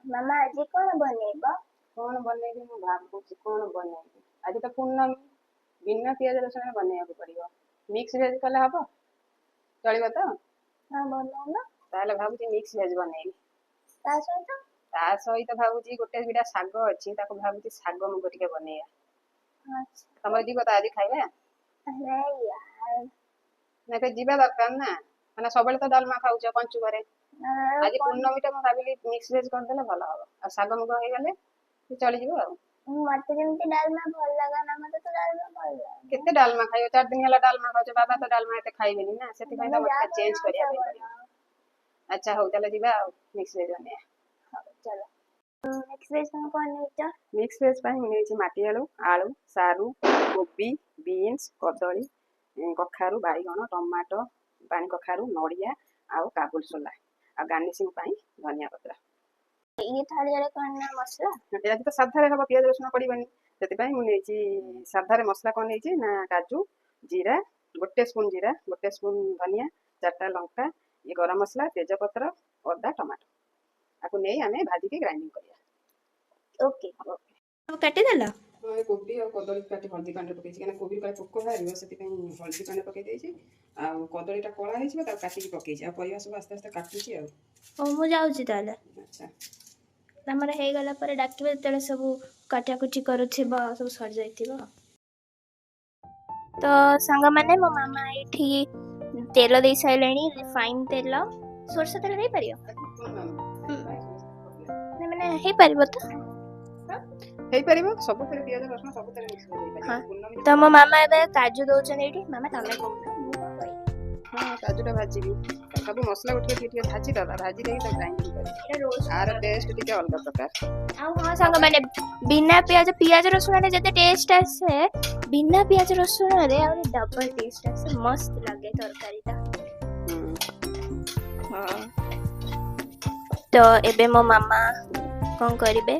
ମାମା ଆଜି କଣ ବନେଇବ? କଣ ବନେଇବି ମୁଁ ଭାବୁଛି କଣ ବନେଇବି। ଆଜି ତ ପୂର୍ଣ୍ଣମୀ, ବିନା ପିଆଜ ରସୁଣରେ ବନେଇବାକୁ ପଡିବ। ମିକ୍ସ ଭେଜ କଲେ ହବ, ଚଳିବ ତ? ହଁ ବନଉନ। ତାହେଲେ ଭାବୁଛି ମିକ୍ସ ଭେଜ ବନେଇବି। ତା ସହିତ ତା ସହିତ ଭାବୁଛି ଗୋଟେ ଦିଟା ଶାଗ ଅଛି, ତାକୁ ଭାବୁଛି ଶାଗ ମୁଗ ଟିକେ ବନେଇବା। ତମର ଯିବ ତ ଆଜି ଖାଇବା? ନାଇଁ ୟାର ନା ଏବେ ଯିବା ଦରକାର ନା, ମାନେ ସବୁବେଳେ ତ ଡାଲମା ଖାଉଛ ପଞ୍ଚୁକରେ। ଆଜି ପୂର୍ଣ୍ଣମୀଟା ମୁଁ ଭାବିଲି ମିକ୍ସ ଭେଜ କରିଦେଲେ ଭଲ ହବ, ଆଉ ଶାଗ ମୁଗ ହେଇଗଲେ ଚଳିଯିବ ଆଉ। ମତେ ଯେମିତି ଡାଲମା ଭଲ ଲାଗେ ନା, ମତେ ତ ଡାଲମା ଭଲ ଲାଗେ। କେତେ ଡାଲମା ଖାଇବ? 4 ଦିନ ହେଲା ଡାଲମା ଖାଉଛ, ବାବା ତ ଡାଲମା ଏତେ ଖାଇବେନି ନା, ସେଥିପାଇଁ ତ ମତେ ଚେଞ୍ଜ କରିବା ପାଇଁ ପଡିବ। ଆଚ୍ଛା ହଉ, ତାହେଲେ ଯିବା ଆଉ ମିକ୍ସ ଭେଜ ବନେଇବା। ହଉ ଚାଲ। ମିକ୍ସ ଭେଜ ପାଇଁ କଣ ନେଇଛ? ମିକ୍ସ ଭେଜ ପାଇଁ ମୁଁ ନେଇଛି ମାଟି ଆଳୁ, ଆଳୁ, ସାରୁ, କୋବି, ବିନ୍ସ, କଦଳୀ, କଖାରୁ, ବାଇଗଣ, ଟମାଟୋ, ପାଣି କଖାରୁ, ନଡ଼ିଆ ଆଉ କାବୁଲ ସୋଲା, ଆଉ ଗାର୍ନିସିଂ ପାଇଁ ଧନିଆ ପତ୍ର। ଏଇ ଥାଳିଆରେ କଣ ନା ମସଲା? ଆଜି ତ ସାଧାରେ ହବ, ପିଆଜ ରସୁଣ ପଡିବନି, ସେଥିପାଇଁ ମୁଁ ନେଇଛି ସାଧାରେ ମସଲା। କଣ ନେଇଛି ନା କାଜୁ, ଜିରା, 1 ସ୍ପୁନ ଜିରା, 1 ସ୍ପୁନ ଧନିଆ, 4ଟା ଲଙ୍କା, ଇଏ ଗରମ ମସଲା, ତେଜପତ୍ର, ଅଦା, ଟମାଟୋ, ଆକୁ ନେଇ ଆମେ ଭାଜିକି ଗ୍ରାଇଣ୍ଡିଙ୍ଗ କରିବା। ଓକେ ସବୁ କାଟିଦେଲ? ହଁ, ଏ କୋବି ଆଉ କଦଳୀ କାଟି ହଳଦୀ ପାଣିରେ ପକେଇଛି, କାହିଁକିନା କୋବି କାଳେ ପୋକ ବାହାରିବ, ସେଥିପାଇଁ ହଳଦୀ ପାଣିରେ ପକେଇ ଦେଇଛି। ଆଉ କଦଳୀଟା କଳା ହେଇଯିବ, ତାକୁ କାଟିକି ପକେଇଛି। ଆଉ ପରିବା ସବୁ ଆସ୍ତେ ଆସ୍ତେ କାଟୁଛି ଆଉ। ହଉ ମୁଁ ଯାଉଛି ତାହେଲେ। ଆଚ୍ଛା, ଆମର ହେଇଗଲା ପରେ ଡାକିବେ, ଯେତେବେଳେ ସବୁ କାଟାକୁଟି କରୁଥିବ, ସବୁ ସରିଯାଇଥିବ। ତ ସାଙ୍ଗମାନେ, ମୋ ମାମା ଏଇଠି ତେଲ ଦେଇ ସାରିଲେଣି, ରିଫାଇନ ତେଲ। ସୋରିଷ ତେଲ ଦେଇପାରିବ? ମାନେ ହେଇପାରିବ ତ? ହେଇପାରିବ, ସବୁଥିରେ ପିଆଜ ରସୁଣ ସବୁଥିରେ ମିକ୍ସ ହେଇପାରିବ। ତ ମୋ ମାମା ଏବେ କାଜୁ ଦଉଛନ୍ତି ଏଇଠି। ମାମା ତମେ କହୁନ, ମୁଁ କଣ କହିବି? ହଁ, କାଜୁଟା ଭାଜିବି। ସବୁ ମସଲା ଟିକେ ଟିକେ ଭାଜିଦବା, ଭାଜି ଦେଇକି ତାକୁ ଗ୍ରାଇଣ୍ଡିଙ୍ଗ କରିବା। ଆର ଟେଷ୍ଟ ଟିକେ ଅଲଗା ପ୍ରକାର। ଆଉ ହଁ ସାଙ୍ଗମାନେ, ବିନା ପିଆଜ ରସୁଣରେ ଯେତେ ଟେଷ୍ଟ ଆସେ, ବିନା ପିଆଜ ରସୁଣରେ ଆହୁରି ଡବଲ ଟେଷ୍ଟ ଆସେ। ମସ୍ତ ଲାଗେ ତରକାରୀଟା। ହଁ, ତ ଏବେ ମୋ ମାମା କଣ କରିବେ?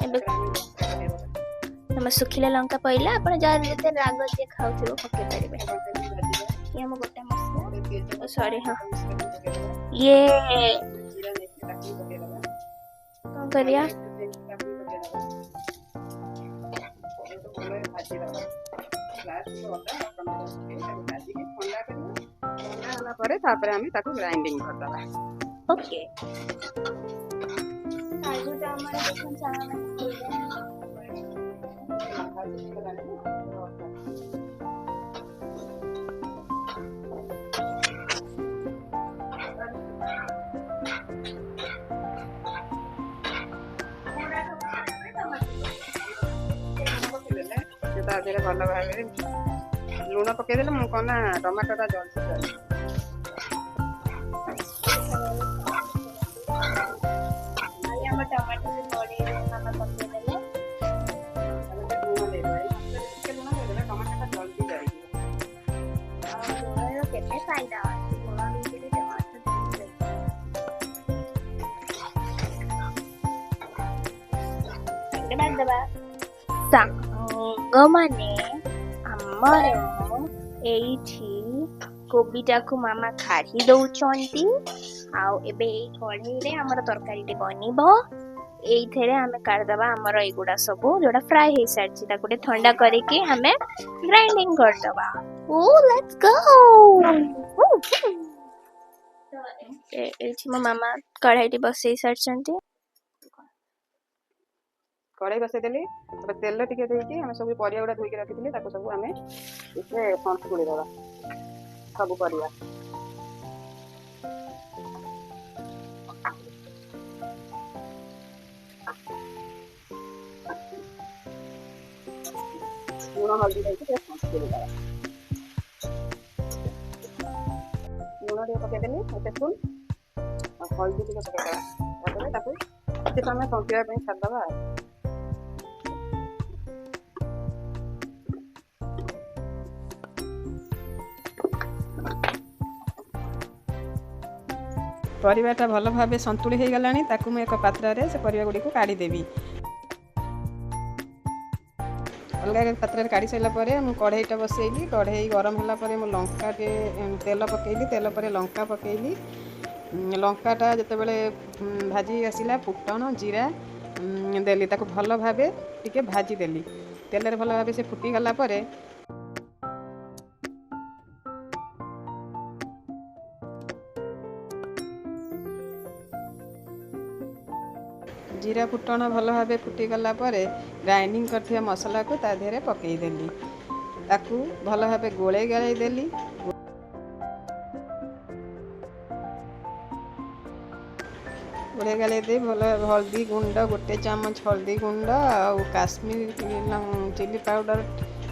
ଏବେ ତମ ଶୁଖିଲା ଲଙ୍କା ପଇଲା, ଆପଣ ଯାହାର ଯେତେ ରାଗ ଯିଏ ଖାଉଥିବ ପକେଇ ପାରିବେ। ଇଏ ଆମ ଗୋଟା ମସଲା। ସରି, ହଁ, ଇଏ କଣ କରିବା? ପରେ ତାପରେ ଆମେ ତାକୁ ଗ୍ରାଇଣ୍ଡିଙ୍ଗ କରିଦବା। ଓକେ। କାଜୁଟା ଆମର ଦେଖୁନ ସାଙ୍ଗମାନେ ତା ଦେହରେ ଭଲ ଭାବରେ ଲୁଣ ପକେଇଦେଲେ, ମୁଁ କଣ ନା ଟମାଟୋଟା ଜଲ୍ଦି ଯାଏ। ଆମ ଟମାଟୋ ବି ପଡେଇଲେ ମାମା ପକେଇଦେଲେ। ଲୁଣ ଦେଇଦେଲେ ଟମାଟୋଟା ଜଲ୍ଦି ଯାଇଯିବ। ଆଉ ଲୁଣର କେତେ ଫାଇଦା ଅଛି, ଲୁଣ ଦେଇଦେଲେ ଟମାଟୋ ଜଲ୍ଦି ସାଙ୍ଗମାନେ, ଆମର ଏଇଠି କୋବିଟାକୁ ମାମା କାଢି ଦଉଛନ୍ତି। ଆଉ ଏବେ ଏଇ କଢେଇରେ ଆମର ତରକାରୀଟି ବନିବ। ଏଇଥିରେ ଆମେ କାଢିଦବା ଆମର ଏଇଗୁଡା ସବୁ ଯୋଉଟା ଫ୍ରାଏ ହେଇସାରିଛି, ତାକୁ ଟିକେ ଥଣ୍ଡା କରିକି ଆମେ ଗ୍ରାଇଣ୍ଡିଙ୍ଗ କରିଦବା। ଓ ଲେଟ୍ସ ଗୋ। ଏଇଠି ମୋ ମାମା କଢେଇଟି ବସେଇ ସାରିଛନ୍ତି। କଡ଼େଇ ବସେଇଦେଲି, ତାପରେ ତେଲ ଟିକେ ଦେଇକି ଆମେ ସବୁ ପରିବା ଗୁଡ଼ା ଧୋଇକି ରଖିଥିଲି, ତାକୁ ସବୁ ଆମେ ଟିକେ ସନ୍ତୁଳି ଦେବା ସବୁ ପରିବା। ଲୁଣ ହଳଦୀ ଦେଇକି ଟିକେ ସନ୍ତୁଳି ଦେବା। ଲୁଣ ଟିକେ ପକେଇଦେଲି 1 ସ୍ପୁନ୍, ଆଉ ହଳଦୀ ଟିକେ ପକେଇଦେବା। ତାପରେ ତାକୁ କିଛି ସମୟ ସନ୍ତୁଳିବା ପାଇଁ ଛାଡ଼ିଦେବା ଆଉ। ପରିବାଟା ଭଲ ଭାବେ ସନ୍ତୁଳି ହେଇଗଲାଣି, ତାକୁ ମୁଁ ଏକ ପାତ୍ରରେ ସେ ପରିବା ଗୁଡ଼ିକୁ କାଢ଼ିଦେବି। ଅଲଗା ଏକ ପାତ୍ରରେ କାଢ଼ି ସାରିଲା ପରେ ମୁଁ କଢ଼େଇଟା ବସେଇଲି। କଢ଼େଇ ଗରମ ହେଲା ପରେ ମୁଁ ତେଲ ପକେଇଲି, ତେଲ ପରେ ଲଙ୍କା ପକେଇଲି, ଲଙ୍କାଟା ଯେତେବେଳେ ଭାଜି ଆସିଲା ଫୁଟଣ ଜିରା ଦେଲି, ତାକୁ ଭଲ ଭାବେ ଟିକେ ଭାଜିଦେଲି। ତେଲରେ ଭଲ ଭାବେ ସେ ଫୁଟିଗଲା ପରେ ଜିରା ଫୁଟଣ ଭଲ ଭାବେ ଫୁଟିଗଲା ପରେ ଗ୍ରାଇଣ୍ଡିଙ୍ଗ କରିଥିବା ମସଲାକୁ ତା ଦେହରେ ପକାଇଦେଲି। ତାକୁ ଭଲ ଭାବେ ଗୋଳେଇ ଗାଳେଇ ଦେଲି। ଗୋଳେଇ ଗାଳେଇ ଦେଇ ଭଲ ହଳଦୀ ଗୁଣ୍ଡ 1 ଚାମଚ ହଳଦୀ ଗୁଣ୍ଡ ଆଉ କାଶ୍ମୀର ଚିଲି ପାଉଡ଼ର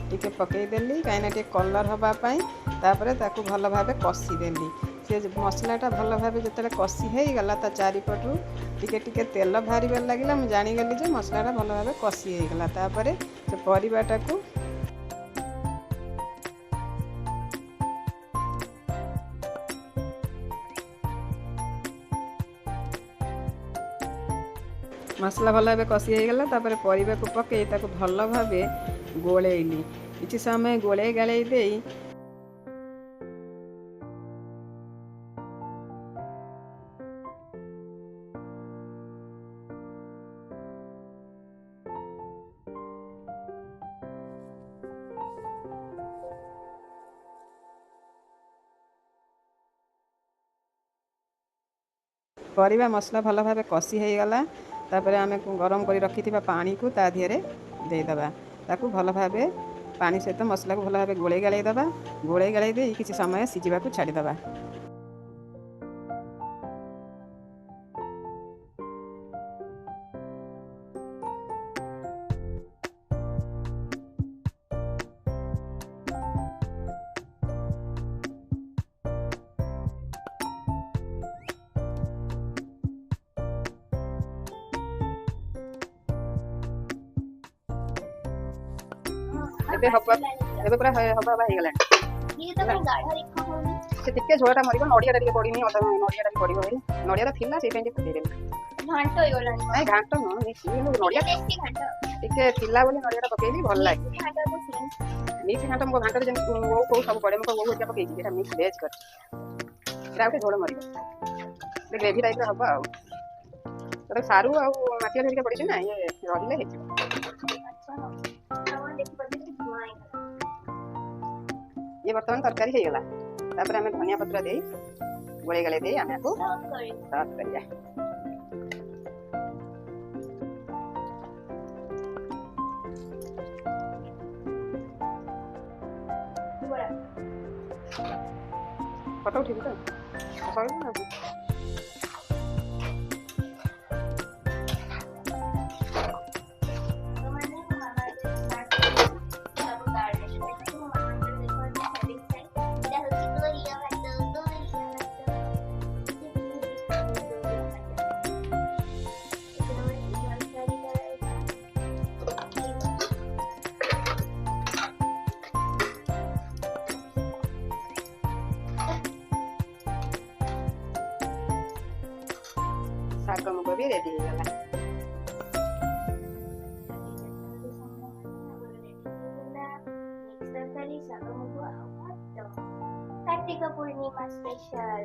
ଟିକେ ପକାଇଦେଲି, କାହିଁକିନା ଟିକେ କଲର୍ ହେବା ପାଇଁ। ତାପରେ ତାକୁ ଭଲ ଭାବେ କଷିଦେଲି। ସେ ମସଲାଟା ଭଲ ଭାବେ ଯେତେବେଳେ କଷି ହେଇଗଲା ତା ଚାରିପଟରୁ ଟିକେ ଟିକେ ତେଲ ବାହାରିବାରେ ଲାଗିଲା, ମୁଁ ଜାଣିଗଲି ଯେ ମସଲାଟା ଭଲ ଭାବେ କଷି ହେଇଗଲା। ତାପରେ ସେ ପରିବାଟାକୁ ମସଲା ଭଲ ଭାବେ କଷି ହେଇଗଲା। ତାପରେ ପରିବାକୁ ପକାଇ ତାକୁ ଭଲ ଭାବେ ଗୋଳେଇଲି। କିଛି ସମୟ ଗୋଳେଇ ଗାଳେଇ ଦେଇ ପରିବା ମସଲା ଭଲ ଭାବେ କଷି ହେଇଗଲା। ତାପରେ ଆମେ ଗରମ କରି ରଖିଥିବା ପାଣିକୁ ତା ଦେହରେ ଦେଇଦେବା। ତାକୁ ଭଲ ଭାବେ ପାଣି ସହିତ ମସଲାକୁ ଭଲ ଭାବେ ଗୋଳେଇ ଗାଳେଇ ଦେବା। ଗୋଳେଇ ଗାଳେଇ ଦେଇ କିଛି ସମୟ ସିଝିବାକୁ ଛାଡ଼ିଦେବା। ଏବେ ପୁରା ହବା ହେଇଗଲାଣି। ସେ ଟିକେ ଝୋଳଟା ମରିବ। ନଡ଼ିଆଟା ଟିକେ ପଡ଼ିନି, ନଡ଼ିଆଟା ବି ପଡ଼ିବ। ନଡ଼ିଆଟା ଥିଲା ସେଇପାଇଁ ଟିକେ ପକେଇଦେଲି। ଘାଣ୍ଟ ହେଇଗଲାଣି। ନାଇଁ ଘାଣ୍ଟ ନୁହଁ, ନଡ଼ିଆ ଟିକେ ଥିଲା ବୋଲି ନଡ଼ିଆଟା ପକେଇଲି, ଭଲ ଲାଗେ। ମିକ୍ସ ଘାଣ୍ଟ ମୋ ଘାଣ୍ଟରେ ଯେମିତି କୋଉ ସବୁ ପଡ଼େ, ମୁଁ କୋଉ ହେରିକା ପକେଇଛି। ଏଇଟା ମିକ୍ସ ଭେଜ୍ କରିଛି। ଏଇଟା ଗୋଟେ ଝୋଳ ମରିବ, ଗ୍ରେଭି ଟାଇପ୍ର ହବ ଆଉ। ତାପରେ ସାରୁ ଆଉ ମାଟିଆ ହେରିକା ପଡ଼ିଛି ନା, ଇଏ ରହିଲେ ହେଇଯିବ। ଇଏ ବର୍ତ୍ତମାନ ତରକାରୀ ହେଇଗଲା। ତାପରେ ଆମେ ଧନିଆ ପତ୍ର ଦେଇ ଗୋଳେଇ ଗାଳେଇ ଦେଇ ଆମେ ଆକୁ ସର୍ଭ କରିବା। ଫଟୋ ଉଠିବୁ ତ ସରିଲା ନା? ଶାଗ ମୁଗ ବି ରେଡି ହେଇଗଲା। କାର୍ତ୍ତିକ ପୂର୍ଣ୍ଣିମା ସ୍ପେଶାଲ।